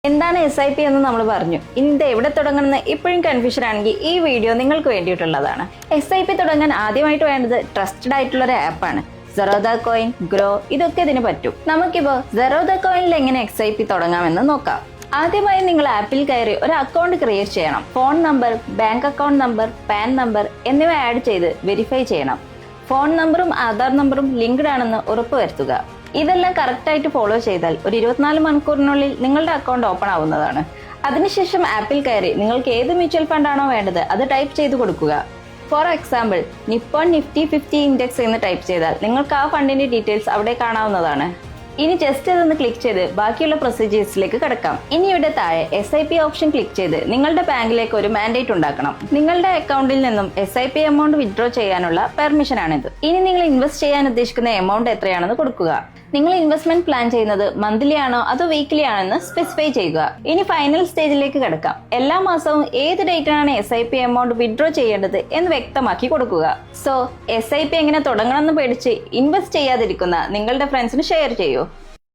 എന്താണ് SIP എന്ന് നമ്മൾ പറഞ്ഞു. ഇനി ഇത് എവിടെ തുടങ്ങണമെന്ന് ഇപ്പോഴും കൺഫ്യൂഷൻ ആണെങ്കിൽ ഈ വീഡിയോ നിങ്ങൾക്ക് വേണ്ടിയിട്ടുള്ളതാണ്. SIP തുടങ്ങാൻ ആദ്യമായിട്ട് വേണ്ടത് ട്രസ്റ്റഡ് ആയിട്ടുള്ള ഒരു ആപ്പാണ്. Zerodha Coin, Grow ഇതൊക്കെ ഇതിന് പറ്റും. നമുക്കിപ്പോൾ Zerodha Coinൽ എങ്ങനെ SIP തുടങ്ങാമെന്ന് നോക്കാം. ആദ്യമായി നിങ്ങൾ ആപ്പിൽ കയറി ഒരു അക്കൗണ്ട് ക്രിയേറ്റ് ചെയ്യണം. Phone number, bank account number, pan number എന്നിവ ആഡ് ചെയ്ത് വെരിഫൈ ചെയ്യണം. ഫോൺ നമ്പറും ആധാർ നമ്പറും ലിങ്ക്ഡ് ആണെന്ന് ഉറപ്പുവരുത്തുക. ഇതെല്ലാം കറക്റ്റായിട്ട് ഫോളോ ചെയ്താൽ ഒരു 24 മണിക്കൂറിനുള്ളിൽ നിങ്ങളുടെ അക്കൗണ്ട് ഓപ്പൺ ആവുന്നതാണ്. അതിനുശേഷം ആപ്പിൽ കയറി നിങ്ങൾക്ക് ഏത് മ്യൂച്വൽ ഫണ്ടാണോ വേണ്ടത് അത് ടൈപ്പ് ചെയ്ത് കൊടുക്കുക. For example Nippon Nifty 50 index എന്ന് ടൈപ്പ് ചെയ്താൽ നിങ്ങൾക്ക് ആ ഫണ്ടിന്റെ ഡീറ്റെയിൽസ് അവിടെ കാണാവുന്നതാണ്. ഇനി ജസ്റ്റ് ഇതൊന്ന് ക്ലിക്ക് ചെയ്ത് ബാക്കിയുള്ള പ്രൊസീജിയേഴ്സിലേക്ക് കടക്കാം. ഇനി ഇവിടെ താഴെ SIP ഓപ്ഷൻ ക്ലിക്ക് ചെയ്ത് നിങ്ങളുടെ ബാങ്കിലേക്ക് ഒരു മാൻഡേറ്റ് ഉണ്ടാക്കണം. നിങ്ങളുടെ അക്കൗണ്ടിൽ നിന്നും SIP എമൗണ്ട് വിത്ഡ്രോ ചെയ്യാനുള്ള പെർമിഷൻ ആണിത്. ഇനി നിങ്ങൾ ഇൻവെസ്റ്റ് ചെയ്യാൻ ഉദ്ദേശിക്കുന്ന എമൗണ്ട് എത്രയാണെന്ന് കൊടുക്കുക. നിങ്ങൾ ഇൻവെസ്റ്റ്മെന്റ് പ്ലാൻ ചെയ്യുന്നത് മന്ത്ലി ആണോ അതോ വീക്ക്ലി ആണെന്ന് സ്പെസിഫൈ ചെയ്യുക. ഇനി ഫൈനൽ സ്റ്റേജിലേക്ക് കടക്കാം. എല്ലാ മാസവും ഏത് ഡേറ്റിനാണ് SIP എമൗണ്ട് വിത്ഡ്രോ ചെയ്യേണ്ടത് എന്ന് വ്യക്തമാക്കി കൊടുക്കുക. സോ SIP എങ്ങനെ തുടങ്ങണമെന്ന് പേടിച്ച് ഇൻവെസ്റ്റ് ചെയ്യാതിരിക്കുന്ന നിങ്ങളുടെ ഫ്രണ്ട്സിന് ഷെയർ ചെയ്യൂ.